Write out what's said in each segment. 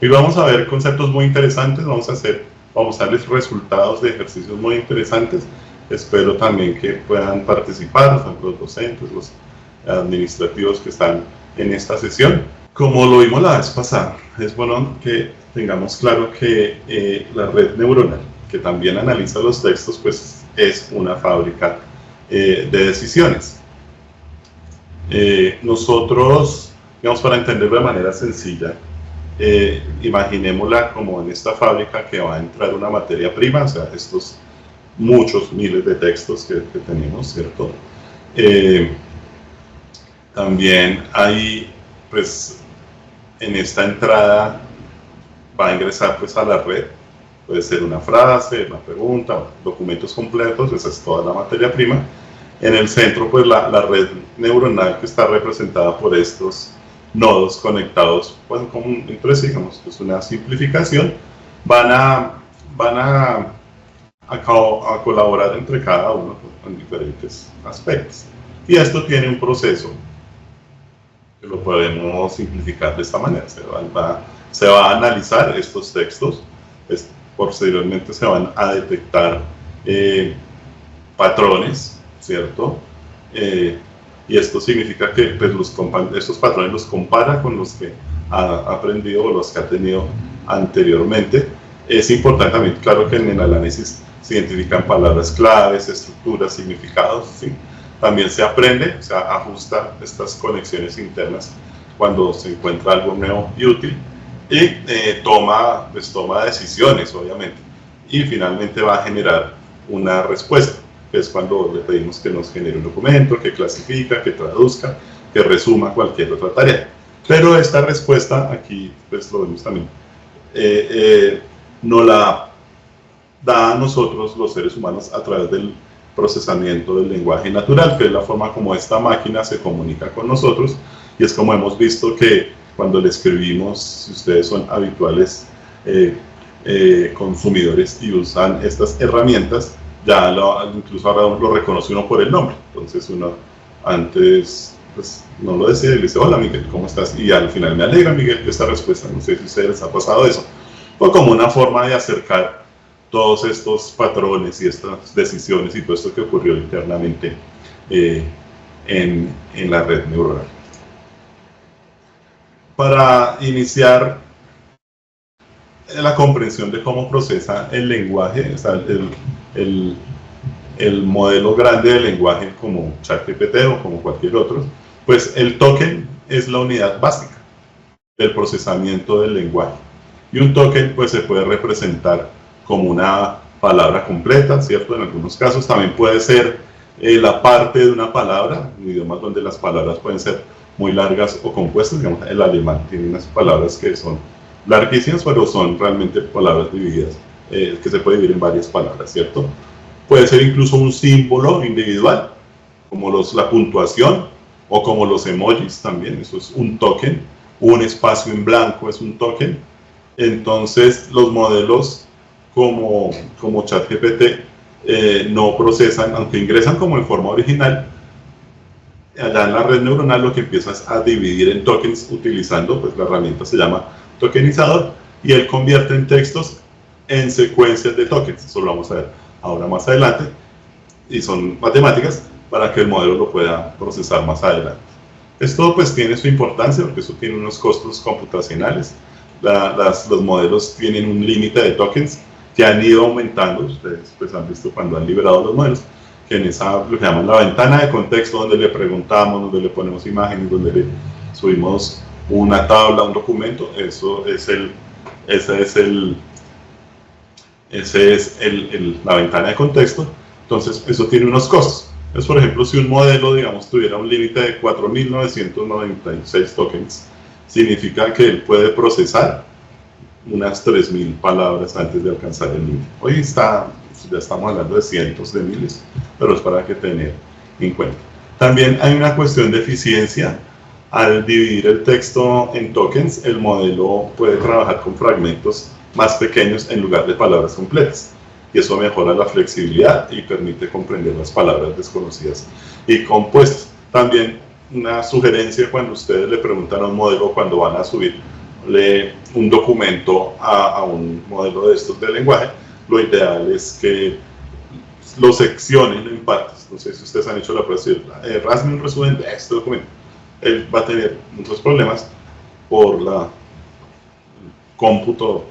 Hoy vamos a ver conceptos muy interesantes, vamos a darles resultados de ejercicios muy interesantes. Espero también que puedan participar los docentes, los administrativos que están en esta sesión. Como lo vimos la vez pasada, es bueno que tengamos claro que la red neuronal, que también analiza los textos, pues es una fábrica de decisiones. Nosotros, digamos, para entenderlo de manera sencilla, imaginémosla como en esta fábrica que va a entrar una materia prima, o sea, estos muchos miles de textos que tenemos, ¿cierto? También hay, pues, en esta entrada va a ingresar pues a la red, puede ser una frase, una pregunta, documentos completos, esa es toda la materia prima. En el centro pues la red neuronal que está representada por estos nodos conectados pues, entre sí, digamos, es una simplificación, van a colaborar entre cada uno en diferentes aspectos. Y esto tiene un proceso que lo podemos simplificar de esta manera. Se va a analizar estos textos, posteriormente se van a detectar patrones, ¿cierto? Y esto significa que pues, estos patrones los compara con los que ha aprendido o los que ha tenido anteriormente. Es importante también, claro, que en el análisis se identifican palabras claves, estructuras, significados, ¿sí? También se aprende, se ajusta estas conexiones internas cuando se encuentra algo nuevo y útil, y toma decisiones, obviamente, y finalmente va a generar una respuesta, que es cuando le pedimos que nos genere un documento, que clasifica, que traduzca, que resuma cualquier otra tarea. Pero esta respuesta, aquí pues lo vemos también, nos la da a nosotros los seres humanos a través del procesamiento del lenguaje natural, que es la forma como esta máquina se comunica con nosotros, y es como hemos visto que cuando le escribimos, si ustedes son habituales consumidores y usan estas herramientas, ya incluso ahora lo reconoce uno por el nombre. Entonces uno antes pues, no lo decía y le dice, hola Miguel, ¿cómo estás? Y al final me alegra Miguel esta respuesta, no sé si a ustedes les ha pasado eso. Fue como una forma de acercar todos estos patrones y estas decisiones y todo esto que ocurrió internamente en la red neuronal. Para iniciar la comprensión de cómo procesa el lenguaje, o sea, el modelo grande de lenguaje como ChatGPT o como cualquier otro, pues el token es la unidad básica del procesamiento del lenguaje. Y un token pues se puede representar como una palabra completa, ¿cierto? En algunos casos también puede ser la parte de una palabra, en idiomas donde las palabras pueden ser muy largas o compuestas, digamos, el alemán tiene unas palabras que son larguísimas, pero son realmente palabras divididas, que se puede dividir en varias palabras, ¿cierto? Puede ser incluso un símbolo individual, como la puntuación, o como los emojis también, eso es un token, un espacio en blanco es un token. Entonces los modelos como ChatGPT no procesan, aunque ingresan como en forma original, allá en la red neuronal lo que empiezas a dividir en tokens utilizando, pues la herramienta se llama tokenizador, y él convierte en textos en secuencias de tokens. Eso lo vamos a ver ahora más adelante, y son matemáticas para que el modelo lo pueda procesar más adelante. Esto pues tiene su importancia porque eso tiene unos costos computacionales. Los modelos tienen un límite de tokens que han ido aumentando. Ustedes pues han visto cuando han liberado los modelos, que en esa, lo que llaman la ventana de contexto, donde le preguntamos, donde le ponemos imágenes, donde le subimos una tabla, un documento, esa es la ventana de contexto. Entonces eso tiene unos costos. Entonces, por ejemplo, si un modelo, digamos, tuviera un límite de 4.996 tokens, significa que él puede procesar unas 3.000 palabras antes de alcanzar el límite. Hoy ya estamos hablando de cientos de miles, pero es para que tener en cuenta. También hay una cuestión de eficiencia. Al dividir el texto en tokens, el modelo puede trabajar con fragmentos más pequeños en lugar de palabras completas. Y eso mejora la flexibilidad y permite comprender las palabras desconocidas y compuestas. También una sugerencia cuando ustedes le preguntan a un modelo cuando van a subir un documento a un modelo de estos de lenguaje, lo ideal es que lo seccionen en partes. No sé si ustedes han hecho la prueba de hazme un resumen de este documento. Él va a tener muchos problemas por el cómputo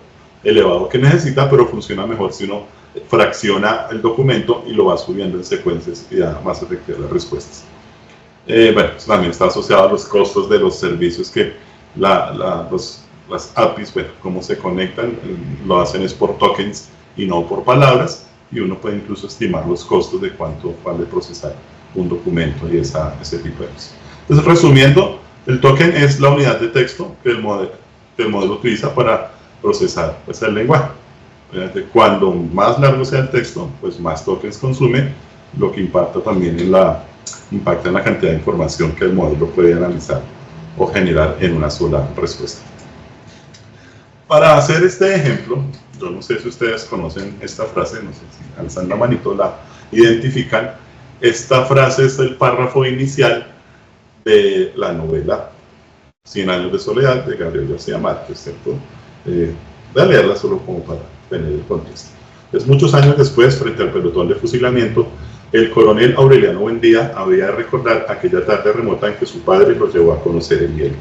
elevado que necesita, pero funciona mejor si uno fracciona el documento y lo va subiendo en secuencias y da más efectivas las respuestas. Bueno, eso también está asociado a los costos de los servicios que las APIs, bueno, cómo se conectan, lo hacen es por tokens y no por palabras, y uno puede incluso estimar los costos de cuánto vale procesar un documento y ese tipo de cosas. Entonces, resumiendo, el token es la unidad de texto que el modelo utiliza para procesar pues, el lenguaje. Cuando más largo sea el texto, pues más tokens consume, lo que impacta también en la cantidad de información que el modelo puede analizar o generar en una sola respuesta. Para hacer este ejemplo, yo no sé si ustedes conocen esta frase, no sé si alzan la manito, la identifican. Esta frase es el párrafo inicial de la novela 100 años de soledad de Gabriel García Márquez, ¿cierto? Voy a leerla solo como para tener el contexto. Es muchos años después, frente al pelotón de fusilamiento, el coronel Aureliano Buendía había de recordar aquella tarde remota en que su padre lo llevó a conocer el hielo.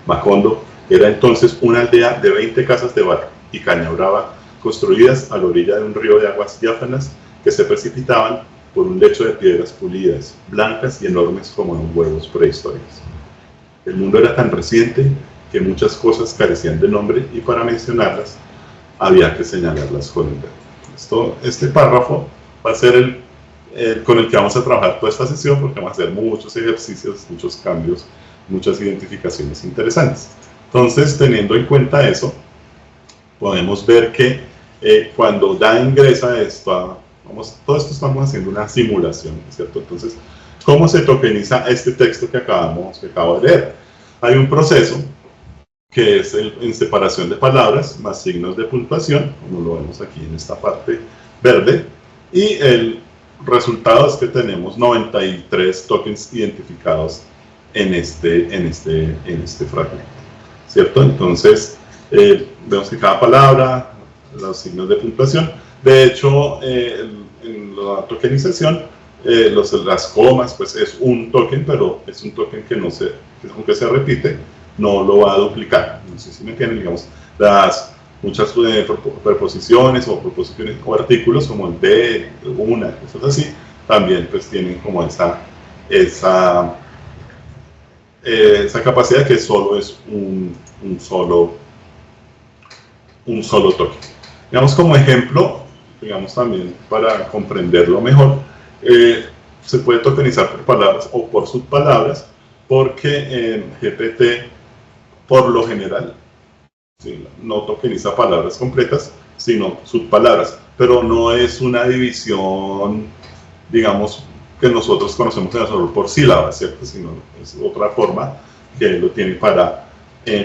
Macondo era entonces una aldea de 20 casas de barro y caña brava construidas a la orilla de un río de aguas diáfanas que se precipitaban por un lecho de piedras pulidas, blancas y enormes como en huevos prehistóricos. El mundo era tan reciente que muchas cosas carecían de nombre y para mencionarlas había que señalarlas con el dedo. Este párrafo va a ser con el que vamos a trabajar toda esta sesión porque vamos a hacer muchos ejercicios, muchos cambios, muchas identificaciones interesantes. Entonces, teniendo en cuenta eso, podemos ver que cuando ya ingresa esto, todo esto estamos haciendo una simulación, ¿cierto? Entonces, ¿cómo se tokeniza este texto que acabo de leer? Hay un proceso que es en separación de palabras más signos de puntuación, como lo vemos aquí en esta parte verde, y el resultado es que tenemos 93 tokens identificados en este fragmento, ¿cierto? Entonces, vemos que cada palabra, los signos de puntuación, de hecho, en la tokenización, las comas, pues es un token, pero es un token que aunque se repite, no lo va a duplicar. No sé si me entienden, digamos, muchas preposiciones o proposiciones o artículos como el de, una, cosas así, también pues tienen como esa capacidad que solo es un solo token. Digamos como ejemplo, digamos también para comprenderlo mejor, se puede tokenizar por palabras o por subpalabras, porque en GPT, por lo general, ¿sí?, no tokeniza palabras completas, sino subpalabras, pero no es una división, digamos, que nosotros conocemos en el software por sílabas, ¿cierto?, sino es otra forma que lo tiene para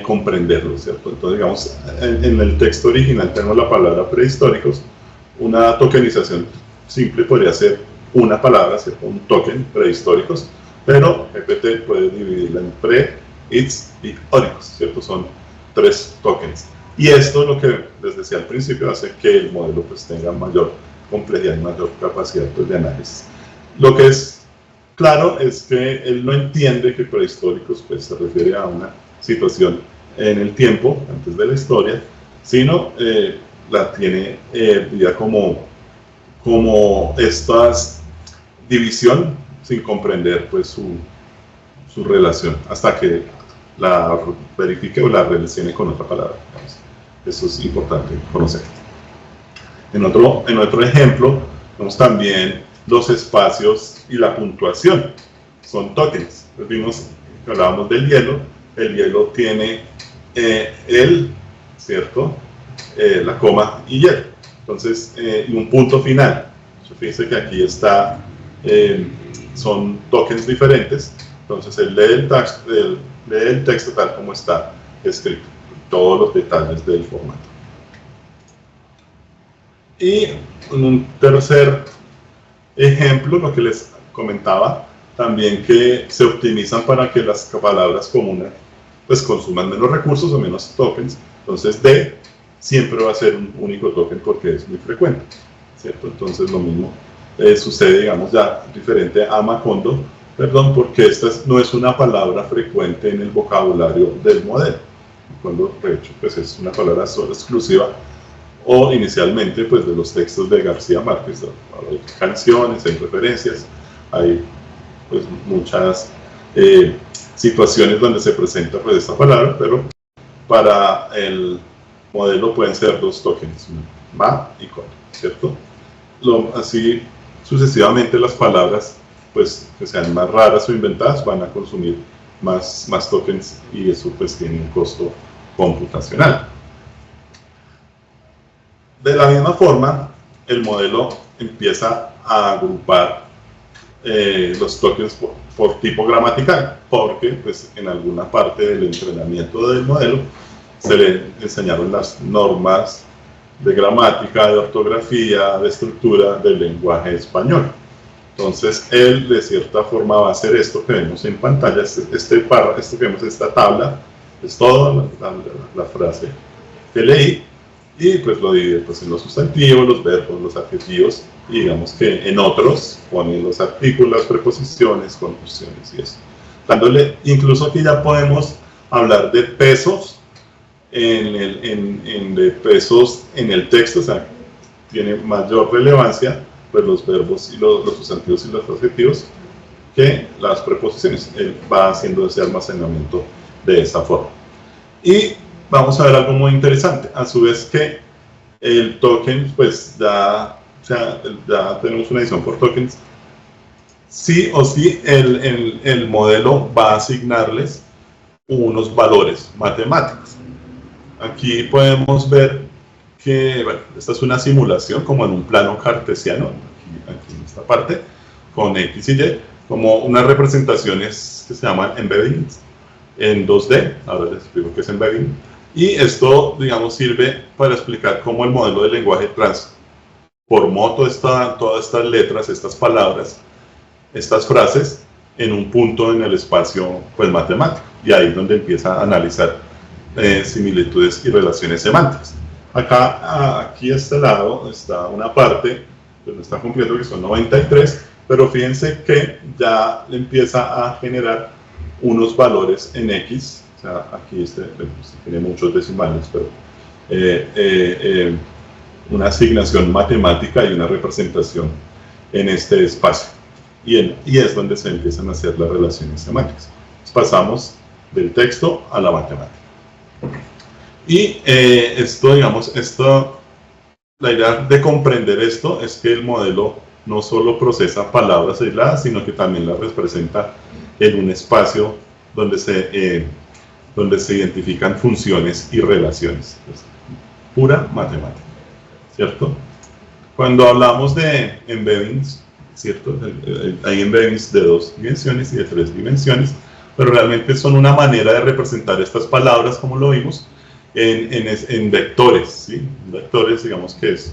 comprenderlo, ¿cierto? Entonces, digamos, en el texto original tenemos la palabra prehistóricos. Una tokenización simple podría ser una palabra, ¿cierto?, un token, prehistóricos, pero GPT puede dividirla en pre, its y hóricos, ¿cierto? Son 3 tokens. Y esto es lo que les decía al principio, hace que el modelo pues tenga mayor complejidad y mayor capacidad pues, de análisis. Lo que es claro es que él no entiende que prehistóricos pues, se refiere a una situación en el tiempo, antes de la historia, sino la tiene ya como esta división sin comprender pues, su relación, hasta que la verifique o la relacione con otra palabra. Eso es importante conocer. En otro ejemplo, vemos también los espacios y la puntuación. Son tokens. Vimos que hablábamos del hielo. El hielo tiene ¿cierto? La coma y hielo. Entonces, y un punto final. Fíjense que aquí está, son tokens diferentes. Entonces, él lee el texto tal como está escrito, todos los detalles del formato. Y un tercer ejemplo, lo que les comentaba, también que se optimizan para que las palabras comunes pues consuman menos recursos o menos tokens. Entonces D siempre va a ser un único token porque es muy frecuente, ¿cierto? Entonces lo mismo sucede, digamos, ya diferente a Macondo, perdón, porque esta no es una palabra frecuente en el vocabulario del modelo. Macondo, de hecho, pues es una palabra solo exclusiva o inicialmente pues de los textos de García Márquez. Hay canciones, hay referencias, hay pues muchas situaciones donde se presenta pues esta palabra, pero para el modelo pueden ser dos tokens, ma y con, ¿cierto? Así sucesivamente las palabras pues que sean más raras o inventadas van a consumir más tokens y eso pues tiene un costo computacional. De la misma forma, el modelo empieza a agrupar los tokens por tipo gramatical, porque pues, en alguna parte del entrenamiento del modelo se le enseñaron las normas de gramática, de ortografía, de estructura del lenguaje español. Entonces, él de cierta forma va a hacer esto que vemos en pantalla, esto que vemos, esta tabla, es toda la frase que leí, y pues lo divide pues, en los sustantivos, los verbos, los adjetivos, y digamos que en otros ponen los artículos, las preposiciones, conjunciones y eso. Dándole, incluso aquí ya podemos hablar de pesos de pesos en el texto, o sea, tiene mayor relevancia pues los verbos y los sustantivos y los adjetivos que las preposiciones. Él va haciendo ese almacenamiento de esa forma. Y vamos a ver algo muy interesante, a su vez que el token, pues ya tenemos una edición por tokens, sí o sí el modelo va a asignarles unos valores matemáticos. Aquí podemos ver que, bueno, esta es una simulación como en un plano cartesiano, aquí en esta parte, con X y Y, como unas representaciones que se llaman embeddings en 2D, ahora les explico qué es embedding, y esto, digamos, sirve para explicar cómo el modelo de lenguaje transformó todas estas letras, estas palabras, estas frases, en un punto en el espacio pues, matemático, y ahí es donde empieza a analizar similitudes y relaciones semánticas. Aquí a este lado está una parte, pues no está completo, que son 93, pero fíjense que ya empieza a generar unos valores en X, o sea, aquí tiene muchos decimales, pero una asignación matemática y una representación en este espacio. Y es donde se empiezan a hacer las relaciones semánticas. Entonces, pasamos del texto a la matemática. Y la idea de comprender esto es que el modelo no solo procesa palabras aisladas, sino que también las representa en un espacio donde se identifican funciones y relaciones. Pues, pura matemática, ¿cierto? Cuando hablamos de embeddings, ¿cierto? Hay embeddings de 2 dimensiones y de 3 dimensiones, pero realmente son una manera de representar estas palabras, como lo vimos, en vectores, ¿sí? Vectores, digamos que es,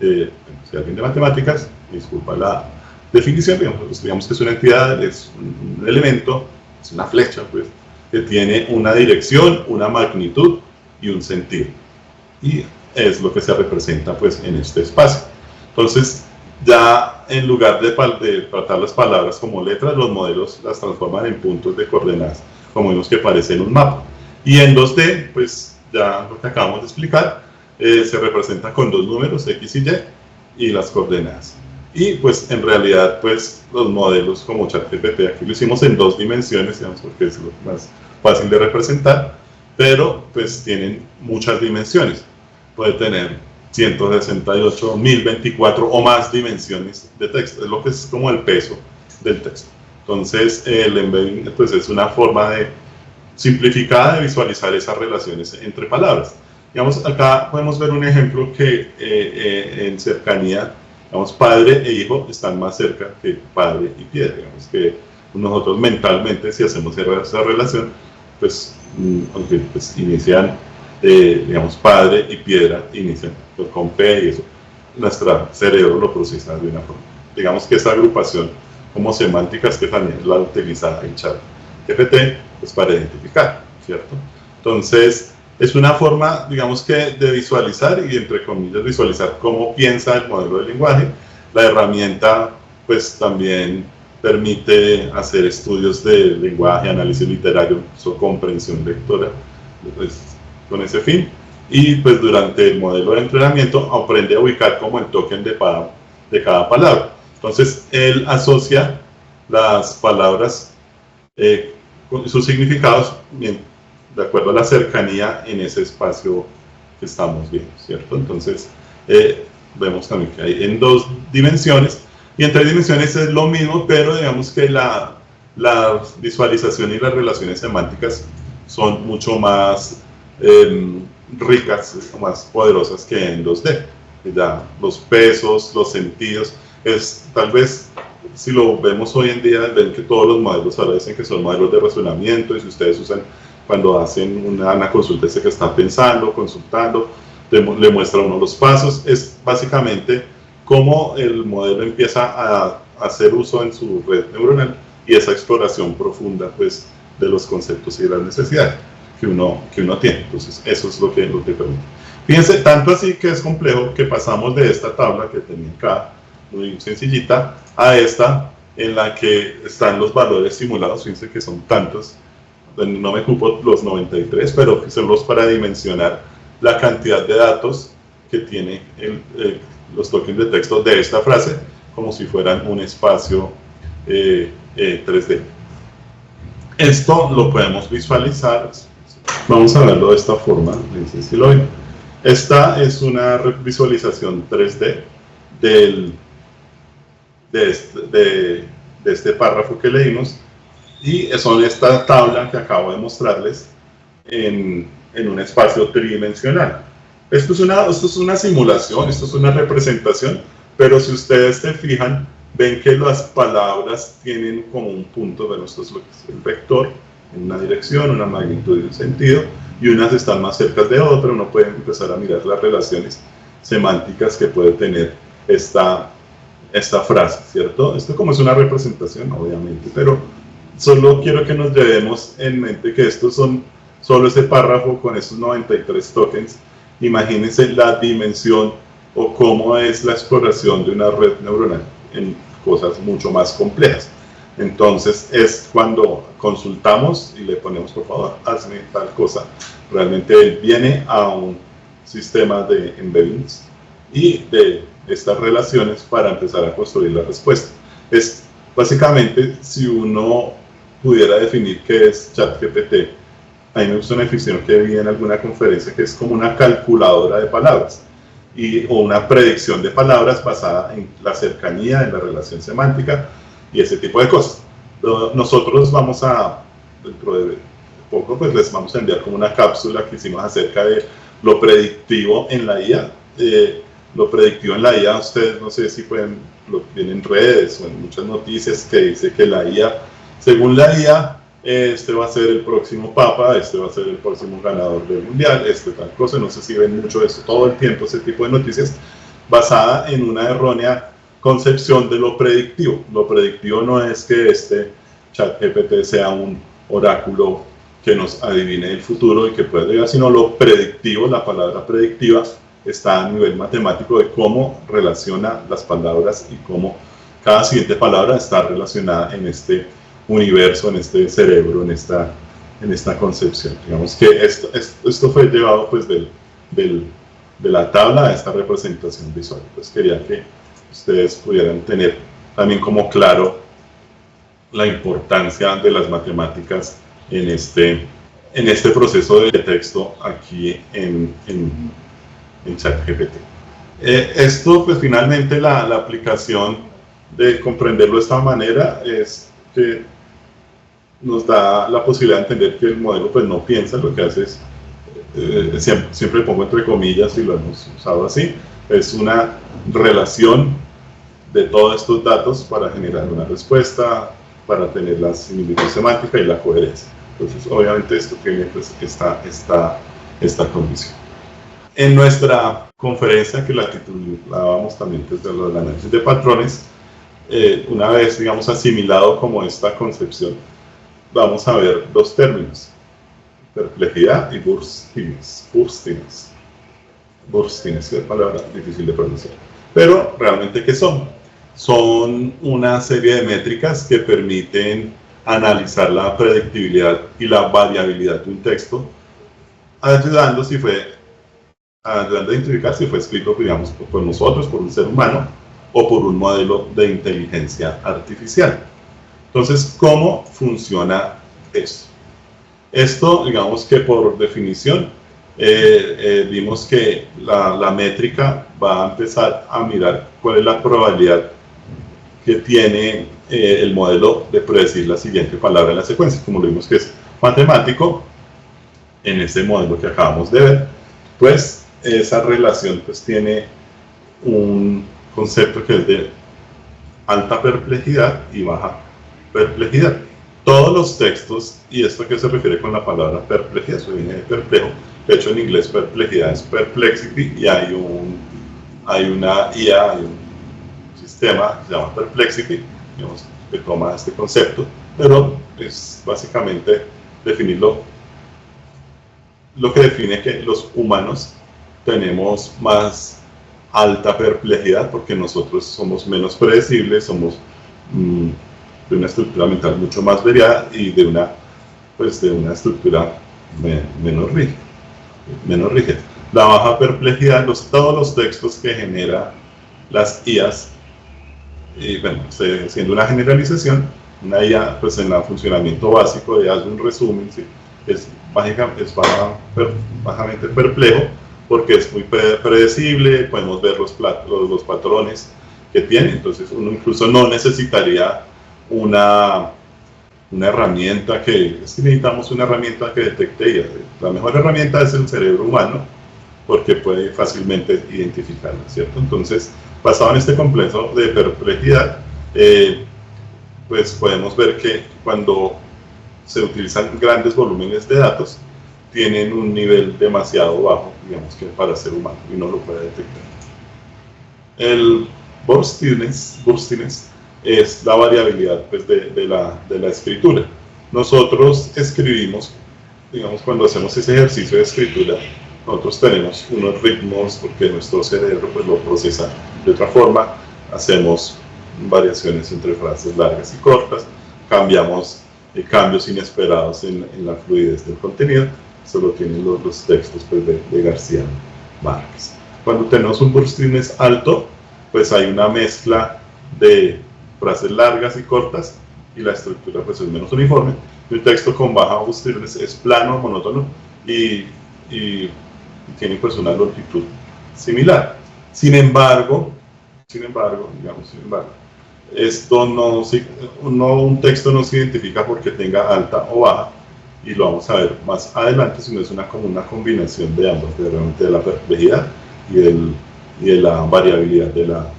si alguien de matemáticas, disculpa la definición, digamos que es una entidad, es un elemento, es una flecha, pues, que tiene una dirección, una magnitud y un sentido. Y es lo que se representa, pues, en este espacio. Entonces, ya en lugar de tratar las palabras como letras, los modelos las transforman en puntos de coordenadas, como vimos que aparece en un mapa. Y en 2D, pues, ya lo que acabamos de explicar, se representa con 2 números, X y Y, y las coordenadas. Y pues en realidad pues los modelos como ChatGPT, aquí lo hicimos en 2 dimensiones, digamos, porque es lo más fácil de representar, pero pues tienen muchas dimensiones. Puede tener 168, 1024 o más dimensiones de texto, es lo que es como el peso del texto. Entonces el embedding pues es una forma simplificada de visualizar esas relaciones entre palabras. Digamos, acá podemos ver un ejemplo que en cercanía, digamos, padre e hijo están más cerca que padre y piedra. Digamos que nosotros mentalmente, si hacemos esa relación, pues, aunque pues, inician, digamos, padre y piedra, inician pues, con P y eso, nuestro cerebro lo procesa de una forma. Digamos que esta agrupación como semánticas que también la utiliza en ChatGPT pues para identificar, ¿cierto? Entonces, es una forma, digamos que, de visualizar y, entre comillas, visualizar cómo piensa el modelo de lenguaje. La herramienta, pues, también permite hacer estudios de lenguaje, análisis literario, comprensión lectora, pues, con ese fin. Y, pues, durante el modelo de entrenamiento, aprende a ubicar como el token de cada palabra. Entonces, él asocia las palabras con sus significados de acuerdo a la cercanía en ese espacio que estamos viendo, ¿cierto? Entonces, vemos también que hay en 2 dimensiones, y en 3 dimensiones es lo mismo, pero digamos que la visualización y las relaciones semánticas son mucho más ricas, más poderosas que en 2D. Ya, los pesos, los sentidos, tal vez, si lo vemos hoy en día, ven que todos los modelos ahora dicen que son modelos de razonamiento, y si ustedes usan, cuando hacen una consulta, dice que está pensando, consultando, le muestra a uno los pasos. Es básicamente cómo el modelo empieza a hacer uso en su red neuronal, y esa exploración profunda, pues, de los conceptos y de las necesidades que uno tiene. Entonces, eso es lo que permite. Fíjense, tanto así que es complejo que pasamos de esta tabla que tenía acá, muy sencillita, a esta en la que están los valores simulados. Fíjense que son tantos, no me ocupo los 93, pero que son los para dimensionar la cantidad de datos que tiene los tokens de texto de esta frase, como si fueran un espacio 3D. Esto lo podemos visualizar. Vamos a verlo de esta forma. Si lo ven. Esta es una visualización 3D de este párrafo que leímos, y son esta tabla que acabo de mostrarles en un espacio tridimensional. Esto es una simulación, esto es una representación, pero si ustedes se fijan, ven que las palabras tienen como un punto. Bueno, esto es lo que es el vector, en una dirección, una magnitud y un sentido, y unas están más cerca de otra. Uno puede empezar a mirar las relaciones semánticas que puede tener esta frase, ¿cierto? Esto como es una representación, obviamente, pero solo quiero que nos llevemos en mente que estos son solo ese párrafo con esos 93 tokens. Imagínense la dimensión o cómo es la exploración de una red neuronal en cosas mucho más complejas. Entonces, es cuando consultamos y le ponemos, por favor, hazme tal cosa, realmente él viene a un sistema de embeddings y de estas relaciones para empezar a construir la respuesta. Es básicamente, si uno pudiera definir qué es ChatGPT, a mí me gusta una definición que vi en alguna conferencia, que es como una calculadora de palabras o una predicción de palabras basada en la cercanía, en la relación semántica y ese tipo de cosas. Nosotros vamos dentro de poco, pues les vamos a enviar como una cápsula que hicimos acerca de lo predictivo en la IA. Lo predictivo en la IA, ustedes no sé si lo ven en redes o en muchas noticias, que dice que la IA, según la IA, este va a ser el próximo papa, este va a ser el próximo ganador del mundial, tal cosa. No sé si ven mucho eso todo el tiempo, ese tipo de noticias, basada en una errónea concepción de lo predictivo. Lo predictivo no es que este ChatGPT sea un oráculo que nos adivine el futuro y que pueda llegar, sino lo predictivo. La palabra predictiva está a nivel matemático de cómo relaciona las palabras y cómo cada siguiente palabra está relacionada en este universo, en este cerebro, en esta concepción. Digamos que esto fue llevado pues de la tabla a esta representación visual. Pues quería que ustedes pudieran tener también como claro la importancia de las matemáticas en este proceso de texto aquí en ChatGPT. Esto, pues finalmente la aplicación de comprenderlo de esta manera es que nos da la posibilidad de entender que el modelo pues no piensa, lo que hace es, siempre pongo entre comillas y lo hemos usado así, es una relación de todos estos datos para generar una respuesta, para tener la similitud semántica y la coherencia. Entonces, obviamente esto tiene pues esta condición. En nuestra conferencia, que la titulábamos también desde el análisis de patrones, una vez, digamos, asimilado como esta concepción, vamos a ver dos términos. perplejidad y burstiness. Burstiness, que es palabra difícil de pronunciar. Pero, ¿realmente qué son? Son una serie de métricas que permiten analizar la predictibilidad y la variabilidad de un texto, ayudando a identificar si fue escrito, digamos, por nosotros, por un ser humano, o por un modelo de inteligencia artificial. Entonces, ¿cómo funciona esto? Esto, digamos que por definición, vimos que la métrica va a empezar a mirar cuál es la probabilidad que tiene el modelo de predecir la siguiente palabra en la secuencia. Como lo vimos que es matemático, en este modelo que acabamos de ver, pues esa relación pues tiene un concepto que es de alta perplejidad y baja perplejidad. Todos los textos, y esto que se refiere con la palabra perplejidad, eso viene de perplejo, de hecho en inglés perplejidad es perplexity, y hay una IA, hay un sistema que se llama Perplexity, digamos, que toma este concepto, pero es básicamente definirlo, lo que define que los humanos tenemos más alta perplejidad porque nosotros somos menos predecibles, somos de una estructura mental mucho más variada y de una estructura menos rígida. La baja perplejidad, todos los textos que genera las IAs, y bueno, siendo una generalización, una IA pues en el funcionamiento básico de hacer un resumen, ¿sí? es bajamente perplejo porque es muy predecible, podemos ver los patrones que tiene, entonces uno incluso no necesitaría una herramienta necesitamos una herramienta que detecte IA. La mejor herramienta es el cerebro humano porque puede fácilmente identificarla, ¿cierto? Entonces, basado en este complejo de perplejidad, pues podemos ver que cuando se utilizan grandes volúmenes de datos, tienen un nivel demasiado bajo, digamos que para ser humano, y no lo puede detectar. El burstiness es la variabilidad pues, de la escritura. Nosotros escribimos, digamos, cuando hacemos ese ejercicio de escritura, nosotros tenemos unos ritmos porque nuestro cerebro pues, lo procesa de otra forma, hacemos variaciones entre frases largas y cortas, cambiamos cambios inesperados en la fluidez del contenido. Eso lo tienen los textos pues, de García Márquez. Cuando tenemos un burstiness alto, pues hay una mezcla de frases largas y cortas y la estructura pues, es menos uniforme. Un texto con baja burstiness es plano, monótono y tiene pues, una longitud similar. Sin embargo, esto un texto no se identifica porque tenga alta o baja, y lo vamos a ver más adelante, sino es como una combinación de ambos, realmente de la perplejidad y de la variabilidad de la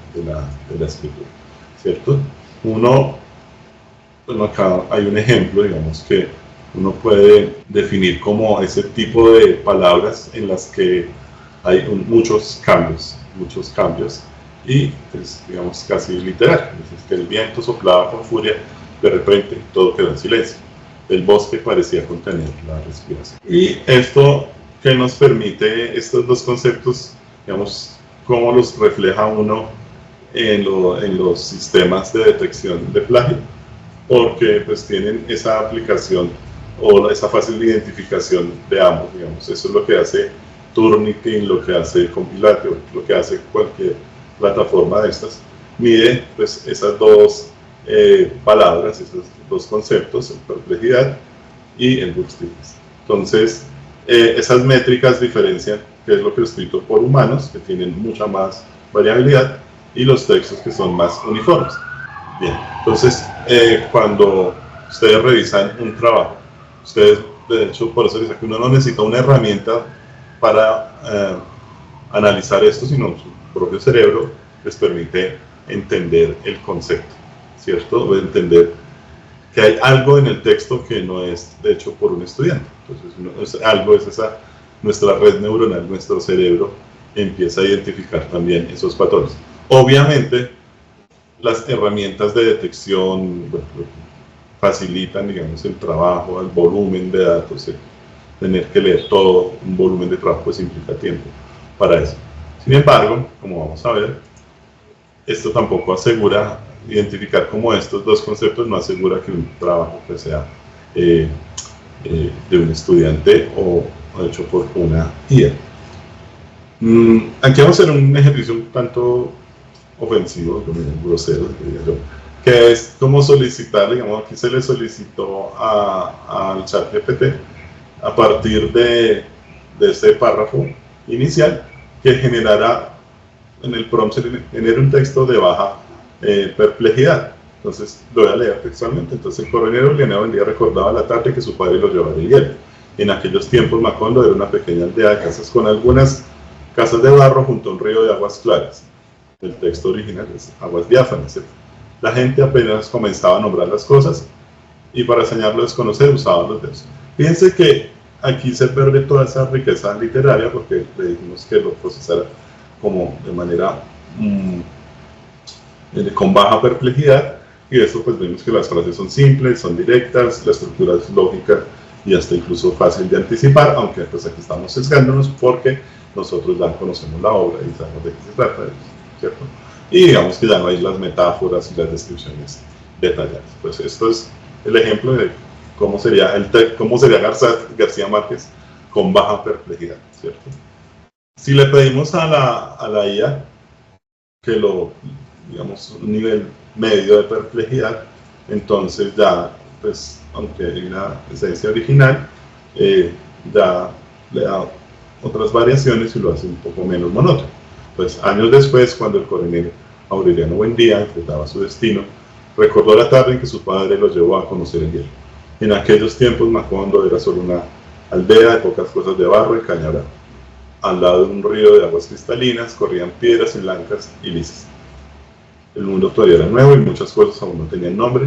escritura, ¿cierto? Bueno, acá hay un ejemplo, digamos, que uno puede definir como ese tipo de palabras en las que hay muchos cambios, y pues, digamos, casi literal. Es que el viento soplaba con furia, de repente todo quedó en silencio. El bosque parecía contener la respiración. Y esto que nos permite, estos dos conceptos, digamos, cómo los refleja uno en los sistemas de detección de plagio, porque pues tienen esa aplicación o esa fácil identificación de ambos, digamos. Eso es lo que hace Turnitin, lo que hace Compilatio, lo que hace cualquier plataforma de estas, mide pues esas dos palabras, esos dos conceptos, la perplejidad y el burstiness. Entonces, esas métricas diferencian qué es lo que es escrito por humanos, que tienen mucha más variabilidad, y los textos que son más uniformes. Bien, entonces, cuando ustedes revisan un trabajo, ustedes, de hecho, por eso dicen que uno no necesita una herramienta para analizar esto, sino su propio cerebro les permite entender el concepto, ¿cierto? O entender que hay algo en el texto que no es hecho por un estudiante. Entonces, nuestra red neuronal, nuestro cerebro empieza a identificar también esos patrones. Obviamente, las herramientas de detección facilitan, digamos, el trabajo, el volumen de datos, tener que leer todo un volumen de trabajo, pues implica tiempo para eso. Sin embargo, como vamos a ver, esto tampoco asegura, identificar como estos dos conceptos no asegura que un trabajo pues sea de un estudiante o hecho por una IA. Aquí vamos a hacer un ejercicio un tanto ofensivo, grosero, diría yo, que es como solicitar, digamos, aquí se le solicitó al ChatGPT a partir de este párrafo inicial que generara en el prompt, genere un texto de baja perplejidad. Entonces lo voy a leer textualmente. Entonces el coronel Aureliano Buendía recordaba la tarde que su padre lo llevaba de hielo. En aquellos tiempos Macondo era una pequeña aldea de casas con algunas casas de barro junto a un río de aguas claras. El texto original es aguas diáfanas, ¿cierto? La gente apenas comenzaba a nombrar las cosas y para enseñarlo a desconocer usaban los dedos. Fíjense que aquí se pierde toda esa riqueza literaria porque le dijimos que lo procesara como de manera con baja perplejidad, y eso pues vemos que las frases son simples, son directas, la estructura es lógica y hasta incluso fácil de anticipar, aunque pues aquí estamos sesgándonos porque nosotros ya conocemos la obra y sabemos de qué se trata, ¿cierto? Y digamos que ya no hay las metáforas y las descripciones detalladas. Pues esto es el ejemplo de cómo sería, García Márquez con baja perplejidad, ¿cierto? Si le pedimos a la IA que lo, digamos, un nivel medio de perplejidad, entonces ya, pues, aunque hay una esencia original, ya le da otras variaciones y lo hace un poco menos monótono. Pues años después, cuando el coronel Aureliano Buendía enfrentaba su destino, recordó la tarde en que su padre lo llevó a conocer el hielo. En aquellos tiempos Macondo era solo una aldea de pocas cosas de barro y caña brava. Al lado de un río de aguas cristalinas corrían piedras blancas y lisas. El mundo todavía era nuevo y muchas cosas aún no tenían nombre,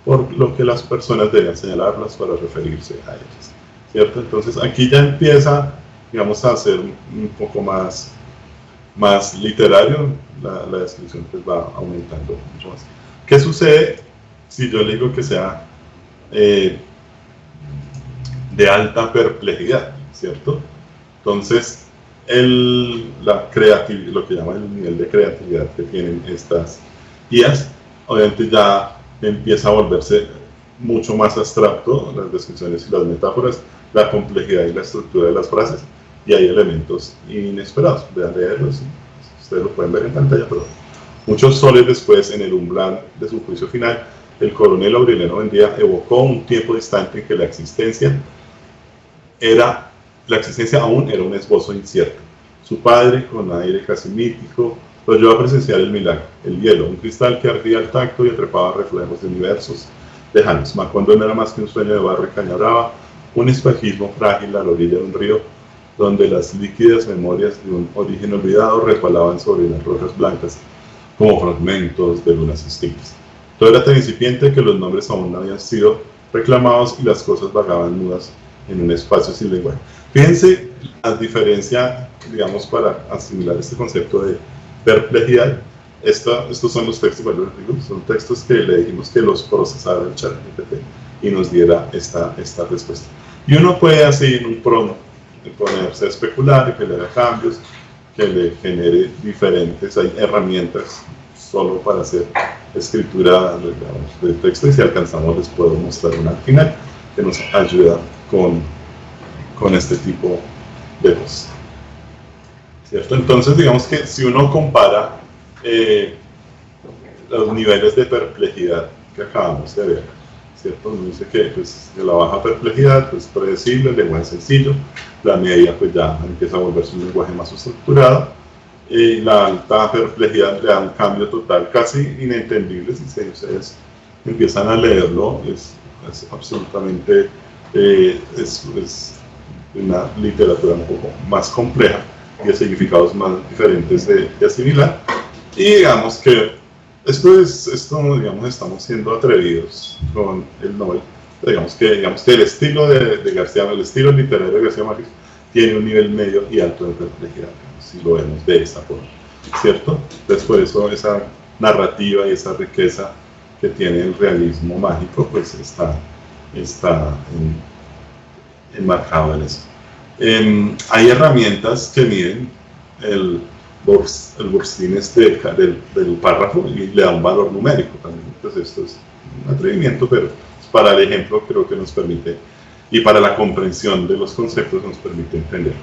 por lo que las personas debían señalarlas para referirse a ellas, ¿cierto? Entonces aquí ya empieza, digamos, a ser un poco más literario, la descripción pues va aumentando mucho más. ¿Qué sucede si yo le digo que sea de alta perplejidad, ¿cierto? Entonces, la creatividad, lo que llama el nivel de creatividad que tienen estas IAs, obviamente ya empieza a volverse mucho más abstracto, las descripciones y las metáforas, la complejidad y la estructura de las frases, y hay elementos inesperados. Voy a leerlos, ustedes lo pueden ver en pantalla, pero muchos soles después, en el umbral de su juicio final, el coronel Aureliano Buendía evocó un tiempo distante en que la existencia aún era un esbozo incierto. Su padre, con aire casi mítico, lo llevó a presenciar el milagro, el hielo, un cristal que ardía al tacto y atrapaba reflejos de universos lejanos. Macondo no era más que un sueño de barro y caña brava, un espejismo frágil a la orilla de un río, donde las líquidas memorias de un origen olvidado resbalaban sobre las rocas blancas como fragmentos de lunas extintas. Todo era tan incipiente que los nombres aún no habían sido reclamados y las cosas vagaban mudas en un espacio sin lenguaje. Fíjense la diferencia, digamos, para asimilar este concepto de perplejidad. Estos son los textos, bueno, son textos que le dijimos que los procesara el ChatGPT y nos diera esta respuesta. Y uno puede así en un prompt ponerse a especular y que le haga cambios, que le genere diferentes, hay herramientas solo para hacer escritura de texto, y si alcanzamos les puedo mostrar una al final que nos ayuda con este tipo de cosas, ¿cierto? Entonces digamos que si uno compara los niveles de perplejidad que acabamos de ver, ¿cierto? Uno dice que pues, de la baja perplejidad, pues predecible, el lenguaje sencillo, la media pues ya empieza a volverse un lenguaje más estructurado, y la alta perplejidad le da un cambio total, casi inentendible, si ustedes empiezan a leerlo, es absolutamente, es una literatura un poco más compleja y de significados más diferentes de asimilar, y digamos que esto, digamos, estamos siendo atrevidos con el Nobel. Digamos que el estilo de García, el estilo literario de García Márquez tiene un nivel medio y alto de perplejidad, si lo vemos de esta forma, ¿cierto? Entonces por eso esa narrativa y esa riqueza que tiene el realismo mágico, pues está enmarcado en eso. Hay herramientas que miden el burstines del párrafo y le da un valor numérico también. Entonces esto es un atrevimiento, pero para el ejemplo creo que nos permite, y para la comprensión de los conceptos nos permite entender.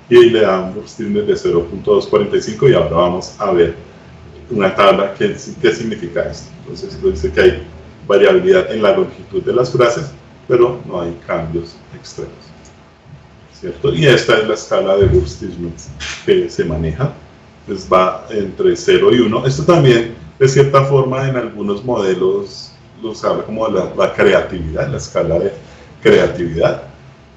Y le da un burstines de 0.245 y ahora vamos a ver una tabla que significa esto. Entonces dice que hay variabilidad en la longitud de las frases, pero no hay cambios extremos, ¿cierto? Y esta es la escala de Burst-Stiglitz que se maneja, pues va entre 0 y 1. Esto también, de cierta forma, en algunos modelos los habla como la creatividad, la escala de creatividad,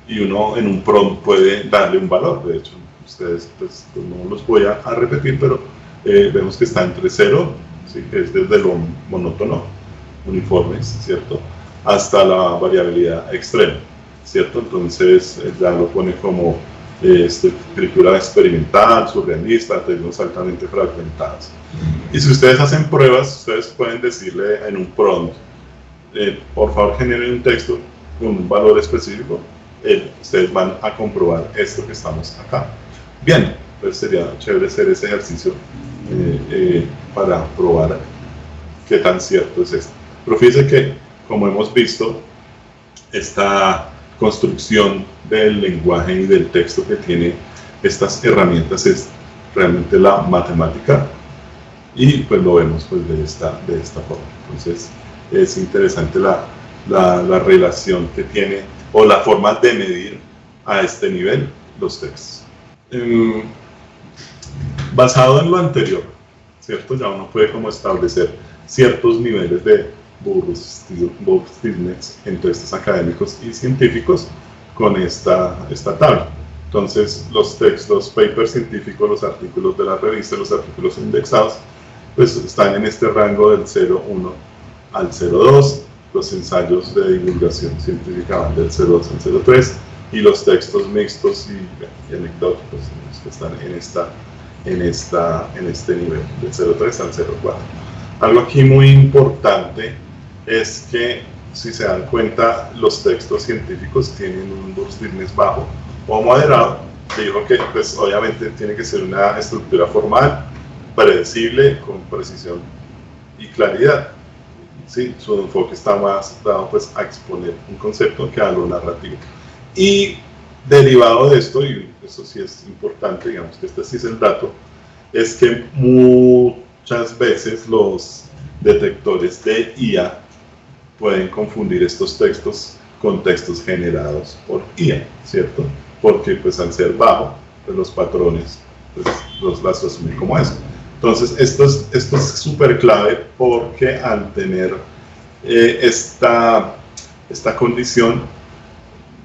y uno en un prompt puede darle un valor. De hecho, ustedes pues, no los voy a repetir, pero vemos que está entre 0, ¿sí? Que es desde lo monótono, uniformes, ¿cierto?, hasta la variabilidad extrema, ¿cierto? Entonces ya lo pone como escritura experimental, surrealista, términos altamente fragmentados. Y si ustedes hacen pruebas, ustedes pueden decirle en un prompt, por favor generen un texto con un valor específico, ustedes van a comprobar esto que estamos acá. Bien, pues sería chévere hacer ese ejercicio para probar qué tan cierto es esto. Pero fíjense que, como hemos visto, esta construcción del lenguaje y del texto que tiene estas herramientas es realmente la matemática, y pues lo vemos pues de esta forma. Entonces es interesante la relación que tiene, o la forma de medir a este nivel los textos. Basado en lo anterior, ¿cierto? Ya uno puede como establecer ciertos niveles de Burst-Stiglitz en textos académicos y científicos con esta tabla. Entonces, los textos, papers científicos, los artículos de la revista, los artículos indexados, pues están en este rango del 0.1 al 0.2, los ensayos de divulgación científica van del 0.2 al 0.3, y los textos mixtos y anecdóticos que están en este nivel, del 0.3 al 0.4. Algo aquí muy importante es que, si se dan cuenta, los textos científicos tienen un Burst-Stiglitz bajo o moderado. Digo que pues obviamente tiene que ser una estructura formal, predecible, con precisión y claridad. ¿Sí? Su enfoque está más dado pues a exponer un concepto que a lo narrativo. Y derivado de esto, y eso sí es importante, digamos que este sí es el dato, es que muchas veces los detectores de IA pueden confundir estos textos con textos generados por IA, ¿cierto? Porque pues al ser bajo, pues los patrones pues, los asumen como eso. Entonces esto es súper clave, porque al tener esta condición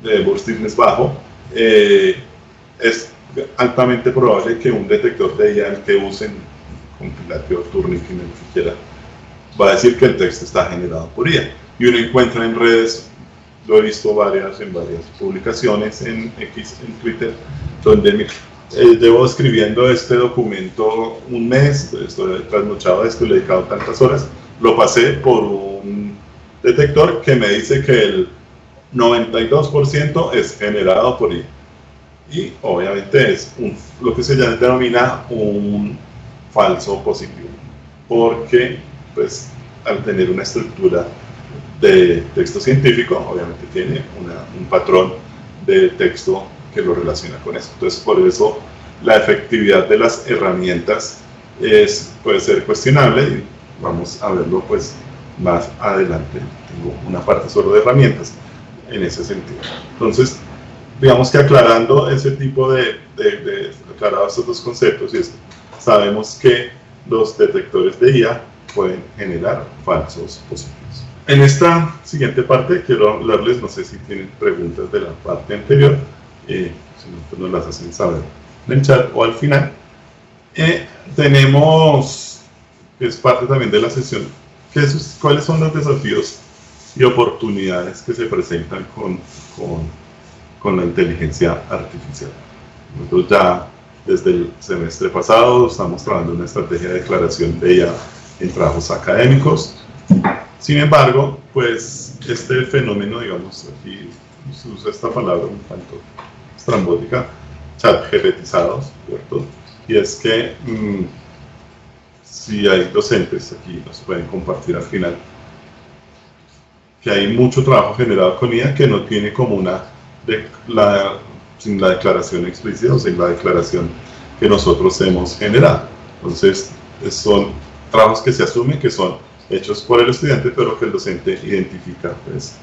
de Burst-Stiglitz bajo, es altamente probable que un detector de IA, el que usen compilatorio Turing, que quiera, va a decir que el texto está generado por IA. Y uno encuentra en redes, lo he visto en varias publicaciones en X, en Twitter, donde llevo escribiendo este documento un mes, estoy trasnochado de esto, le he dedicado tantas horas, lo pasé por un detector que me dice que el 92% es generado por IA. Y obviamente es lo que se denomina un falso positivo, porque pues al tener una estructura de texto científico, obviamente tiene un patrón de texto que lo relaciona con eso. Entonces, por eso la efectividad de las herramientas puede ser cuestionable, y vamos a verlo pues más adelante. Tengo una parte solo de herramientas en ese sentido. Entonces, digamos que aclarando ese tipo aclarado estos dos conceptos, y sabemos que los detectores de IA pueden generar falsos positivos. En esta siguiente parte quiero hablarles, no sé si tienen preguntas de la parte anterior, si no, pues nos las hacen saber en el chat o al final. Tenemos, que es parte también de la sesión, cuáles son los desafíos y oportunidades que se presentan con la inteligencia artificial. Nosotros ya desde el semestre pasado estamos trabajando en una estrategia de declaración de IA en trabajos académicos. Sin embargo, pues este fenómeno, digamos, aquí se usa esta palabra un tanto estrambótica, chatgptizados, ¿cierto? Y es que si hay docentes, aquí nos pueden compartir al final, que hay mucho trabajo generado con IA que no tiene como sin la declaración explícita o sin la declaración que nosotros hemos generado. Entonces, son trabajos que se asumen que son hechos por el estudiante, pero que el docente identifica pues,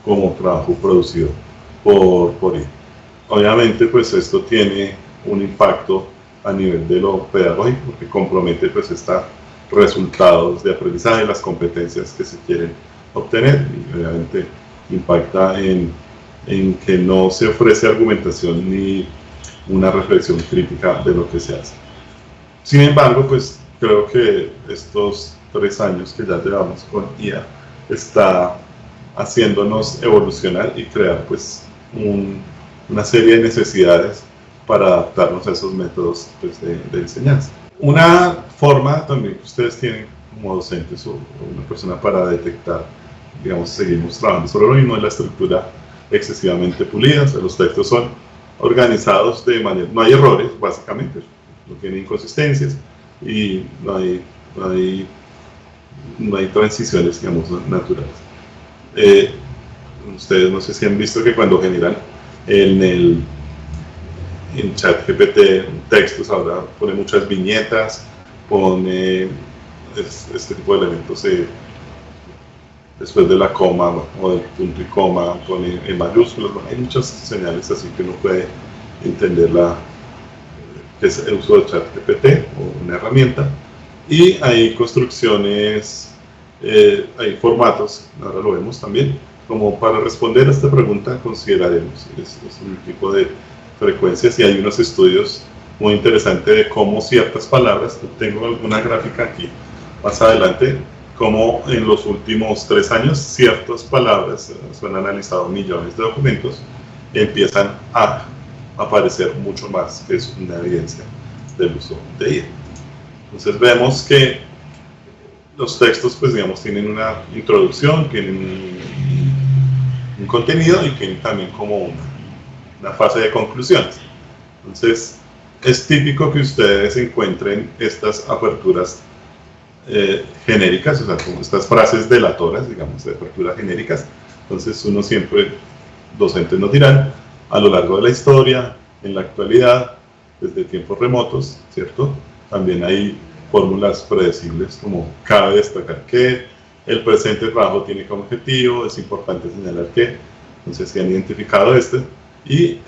como trabajo producido por IA. Obviamente, pues esto tiene un impacto a nivel de lo pedagógico, porque compromete pues estos resultados de aprendizaje, las competencias que se quieren obtener, y obviamente impacta en que no se ofrece argumentación ni una reflexión crítica de lo que se hace. Sin embargo, pues creo que estos 3 años que ya llevamos con IA está haciéndonos evolucionar y crear pues una serie de necesidades para adaptarnos a esos métodos pues, de enseñanza. Una forma también que ustedes tienen como docentes o una persona para detectar, digamos, seguimos trabajando sobre lo mismo, es la estructura excesivamente pulida. O sea, los textos son organizados de manera, no hay errores básicamente, no tienen inconsistencias y no hay transiciones, digamos, naturales. Ustedes no sé si han visto que cuando generan en ChatGPT textos, ahora pone muchas viñetas, pone este tipo de elementos después de la coma o del punto y coma, pone en mayúsculas. Bueno, hay muchas señales así que uno puede entender que es el uso de ChatGPT o una herramienta. Y hay construcciones, hay formatos, ahora lo vemos también, como para responder a esta pregunta consideraremos, es un tipo de frecuencias, y hay unos estudios muy interesantes de cómo ciertas palabras, tengo alguna gráfica aquí más adelante, cómo en los últimos 3 años ciertas palabras, se han analizado millones de documentos, empiezan a aparecer mucho más, que es una evidencia del uso de IA. Entonces vemos que los textos, pues digamos, tienen una introducción, tienen un contenido y tienen también como una fase de conclusiones. Entonces, es típico que ustedes encuentren estas aperturas genéricas, o sea, como estas frases delatoras, digamos, de aperturas genéricas. Entonces, uno siempre, docentes nos dirán, a lo largo de la historia, en la actualidad, desde tiempos remotos, ¿cierto? También hay fórmulas predecibles como cabe destacar que el presente trabajo tiene como objetivo, es importante señalar que, entonces se han identificado y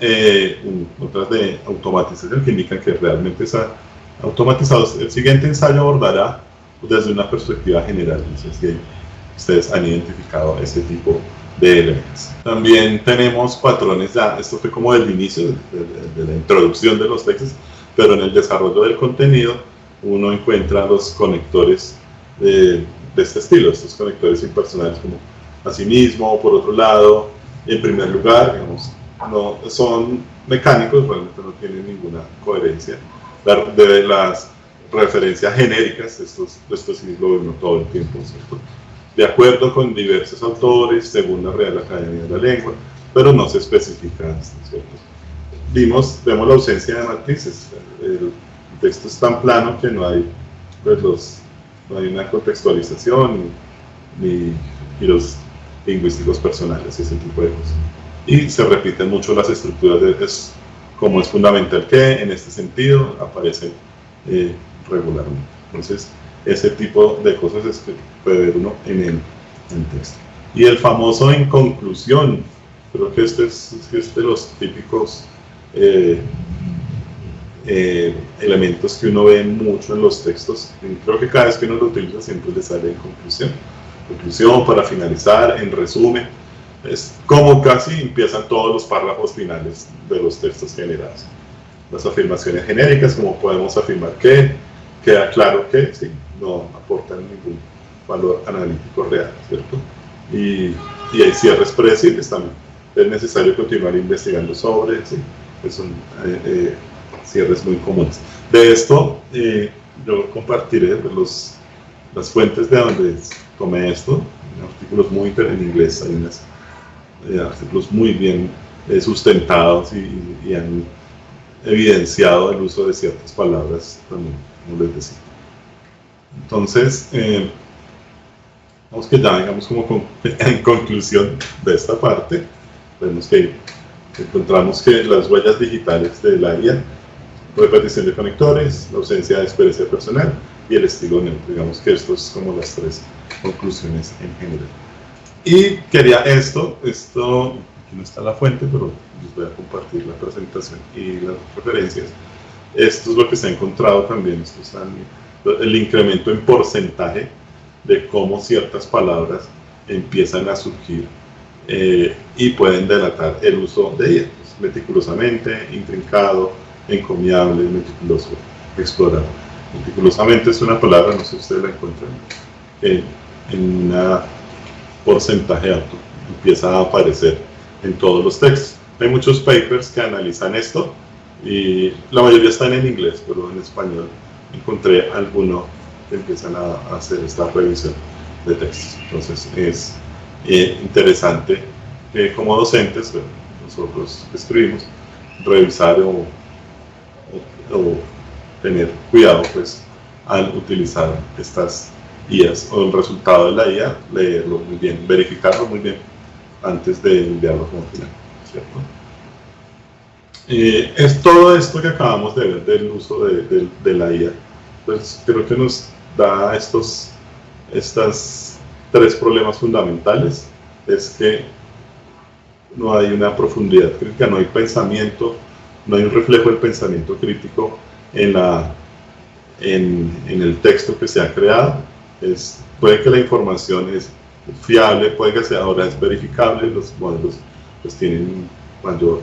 otras de automatización que indican que realmente está automatizado. El siguiente ensayo abordará desde una perspectiva general, no sé si ustedes han identificado ese tipo de elementos. También tenemos patrones, ya esto fue como del inicio, de la introducción de los textos, pero en el desarrollo del contenido uno encuentra los conectores de este estilo, estos conectores impersonales como asimismo, por otro lado, en primer lugar, digamos, no son mecánicos, realmente no tienen ninguna coherencia. De las referencias genéricas, esto sí lo vemos todo el tiempo, ¿cierto? De acuerdo con diversos autores, según la Real Academia de la Lengua, pero no se especifica, ¿cierto? Vemos la ausencia de matrices. El texto es tan plano que no hay, pues, no hay una contextualización ni giros lingüísticos personales, ese tipo de cosas. Y se repiten mucho las estructuras como es fundamental que, en este sentido, aparecen regularmente. Entonces, ese tipo de cosas es que puede ver uno en el texto. Y el famoso en conclusión, creo que este es de los típicos elementos que uno ve mucho en los textos. Creo que cada vez que uno lo utiliza siempre le sale en conclusión. Conclusión, para finalizar, en resumen. Es como casi empiezan todos los párrafos finales de los textos generados. Las afirmaciones genéricas, como podemos afirmar que, queda claro que sí, no aportan ningún valor analítico real, ¿cierto? Y hay cierres predecibles también. Es necesario continuar investigando sobre, sí, son cierres muy comunes. De esto, yo compartiré las fuentes de donde tomé esto, artículos muy en inglés, hay artículos muy bien sustentados y han evidenciado el uso de ciertas palabras también, como les decía. Entonces, vamos que ya digamos como en conclusión de esta parte, vemos que encontramos que las huellas digitales de la IA, repetición de conectores, la ausencia de experiencia personal y el estilo neutro. Digamos que esto es como las tres conclusiones en general. Y quería esto, aquí no está la fuente, pero les voy a compartir la presentación y las referencias. Esto es lo que se ha encontrado también, esto es el incremento en porcentaje de cómo ciertas palabras empiezan a surgir y pueden delatar el uso de ellas, meticulosamente, intrincado, encomiable, meticuloso, explorar. Meticulosamente es una palabra, no sé si ustedes la encuentran, en un porcentaje alto, empieza a aparecer en todos los textos. Hay muchos papers que analizan esto y la mayoría están en inglés, pero en español encontré alguno que empiezan a hacer esta revisión de textos. Entonces es interesante que como docentes, bueno, nosotros escribimos, revisar o tener cuidado pues al utilizar estas IAs o el resultado de la IA, leerlo muy bien, verificarlo muy bien antes de enviarlo como final, ¿cierto? Es todo esto que acabamos de ver del uso de la IA, pues creo que nos da estos tres problemas fundamentales. Es que no hay una profundidad crítica, no hay pensamiento, no hay un reflejo del pensamiento crítico en el texto que se ha creado. Puede que la información es fiable, puede que sea ahora es verificable, los modelos pues tienen mayor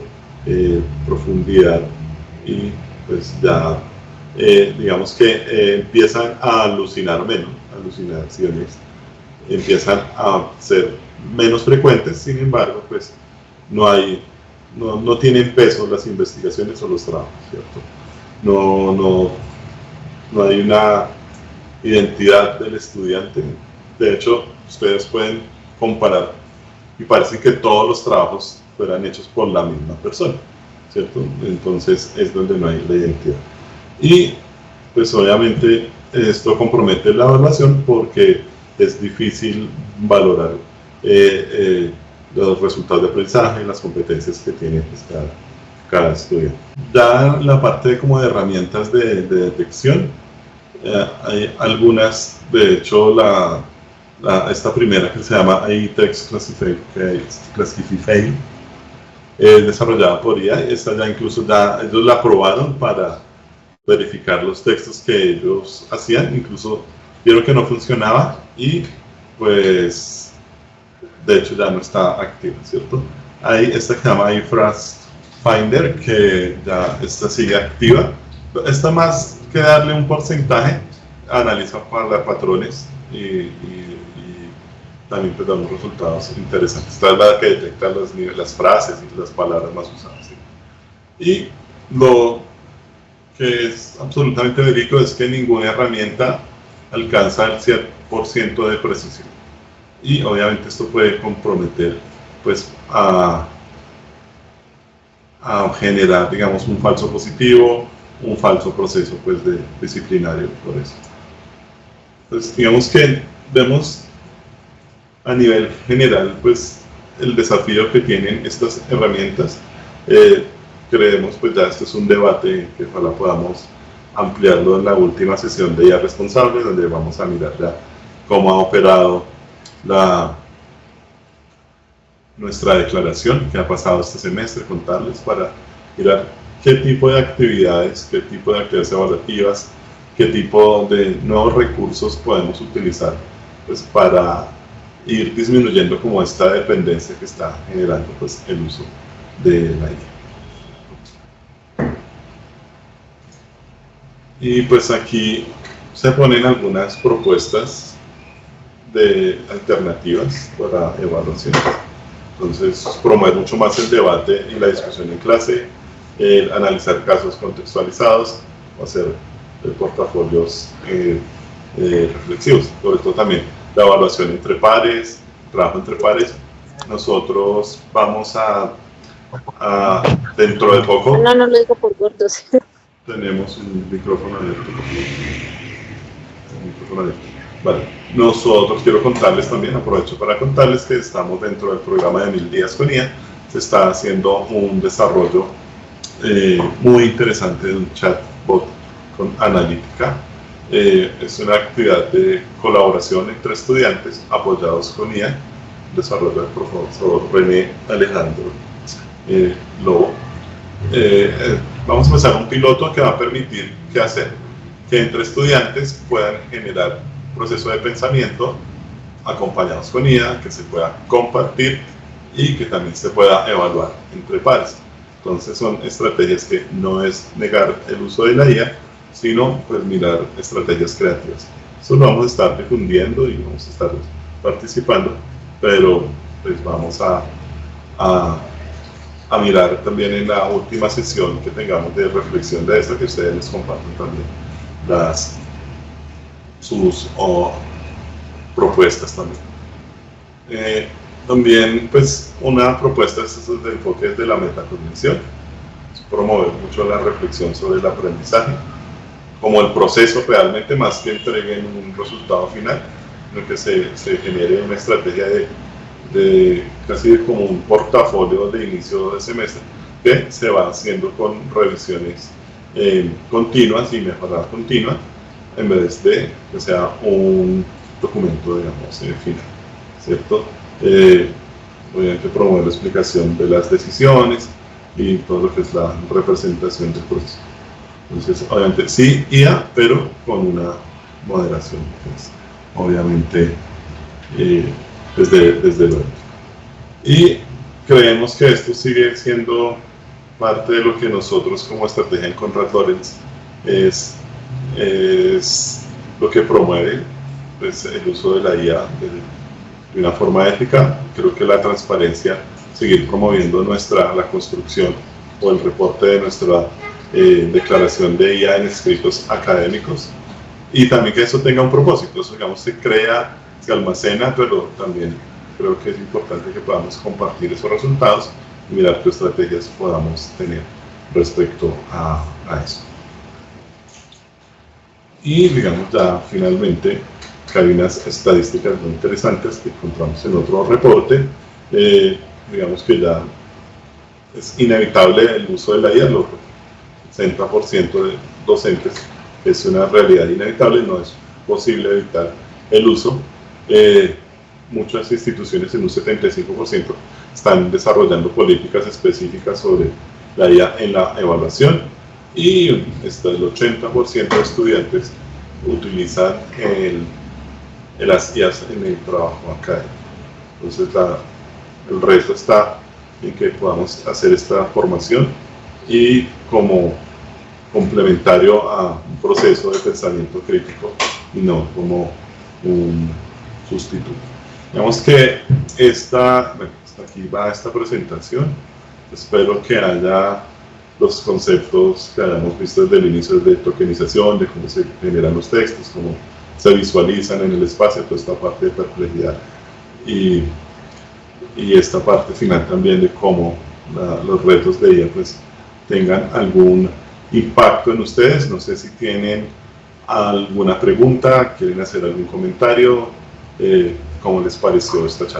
profundidad y pues ya digamos que empiezan a alucinar menos, alucinaciones empiezan a ser menos frecuentes. Sin embargo, pues no tienen peso las investigaciones o los trabajos, ¿cierto? No hay una identidad del estudiante. De hecho, ustedes pueden comparar y parece que todos los trabajos fueran hechos por la misma persona, ¿cierto? Entonces es donde no hay la identidad. Y pues obviamente esto compromete la evaluación porque es difícil valorar los resultados de aprendizaje, las competencias que tiene pues, cada estudiante. Ya la parte como de herramientas de detección, hay algunas, de hecho esta primera que se llama AI Text Classify, desarrollada por IA, esta ya incluso ellos la aprobaron para verificar los textos que ellos hacían, incluso vieron que no funcionaba y pues de hecho ya no está activa, ¿cierto? Hay esta que se llama iPhrase Finder, que ya esta sigue activa. Esta más que darle un porcentaje, analiza patrones y también te da unos resultados interesantes. Esta es la que detecta las frases y las palabras más usadas, ¿sí? Y lo que es absolutamente verídico es que ninguna herramienta alcanza el 100% de precisión. Y obviamente esto puede comprometer pues a generar, digamos, un falso positivo, un falso proceso pues disciplinario por eso. Entonces digamos que vemos a nivel general pues el desafío que tienen estas herramientas. Creemos pues ya esto es un debate que ojalá podamos ampliarlo en la última sesión de IA Responsable, donde vamos a mirar ya cómo ha operado nuestra declaración que ha pasado este semestre, contarles para mirar qué tipo de actividades evaluativas, qué tipo de nuevos recursos podemos utilizar pues, para ir disminuyendo como esta dependencia que está generando pues, el uso de la IA. Y pues aquí se ponen algunas propuestas de alternativas para evaluaciones. Entonces, promover mucho más el debate y la discusión en clase, analizar casos contextualizados, hacer portafolios reflexivos, sobre todo también la evaluación entre pares, trabajo entre pares nosotros vamos dentro de poco. No, no lo digo por gordos. Tenemos un micrófono abierto. Vale. Nosotros quiero contarles también, aprovecho para contarles que estamos dentro del programa de 1000 días con IA. Se está haciendo un desarrollo muy interesante de un chatbot con analítica. Es una actividad de colaboración entre estudiantes apoyados con IA, desarrollo del profesor René Alejandro Lobo. Vamos a empezar un piloto que va a permitir que entre estudiantes puedan generar un proceso de pensamiento acompañados con IA, que se pueda compartir y que también se pueda evaluar entre pares. Entonces son estrategias que no es negar el uso de la IA, sino pues mirar estrategias creativas. Eso lo vamos a estar difundiendo y vamos a estar participando, pero pues vamos a mirar también en la última sesión que tengamos de reflexión de esto, que ustedes les compartan también sus propuestas también. También pues una propuesta es el enfoque de la metacognición, es promover mucho la reflexión sobre el aprendizaje como el proceso realmente, más que entreguen un resultado final, sino que se genere una estrategia de casi como un portafolio de inicio de semestre que se va haciendo con revisiones continuas y mejorada continua, en vez de que sea un documento, digamos, final, ¿cierto? Obviamente promover la explicación de las decisiones y todo lo que es la representación del proceso. Entonces, obviamente sí IA, pero con una moderación, pues, obviamente desde luego. Y creemos que esto sigue siendo parte de lo que nosotros como estrategia en Conrad Lorenz es lo que promueve pues, el uso de la IA de una forma ética. Creo que la transparencia, seguir promoviendo la construcción o el reporte de nuestra declaración de IA en escritos académicos, y también que eso tenga un propósito, eso, digamos, se crea, se almacena, pero también creo que es importante que podamos compartir esos resultados y mirar qué estrategias podamos tener respecto a eso. Y digamos ya finalmente que hay unas estadísticas muy interesantes que encontramos en otro reporte. Digamos que ya es inevitable el uso de la IA, el 60% de docentes es una realidad inevitable, no es posible evitar el uso. Muchas instituciones, en un 75%, están desarrollando políticas específicas sobre la IA en la evaluación, y el 80% de estudiantes utilizan las IAs en el trabajo académico. Entonces el reto está en que podamos hacer esta formación y como complementario a un proceso de pensamiento crítico y no como un sustituto. Digamos que hasta aquí va esta presentación. Espero que haya los conceptos que hayamos visto desde el inicio de tokenización, de cómo se generan los textos, cómo se visualizan en el espacio, toda esta parte de perplejidad y esta parte final también de cómo los retos de IA pues tengan algún impacto en ustedes. No sé si tienen alguna pregunta, quieren hacer algún comentario, cómo les pareció esta charla.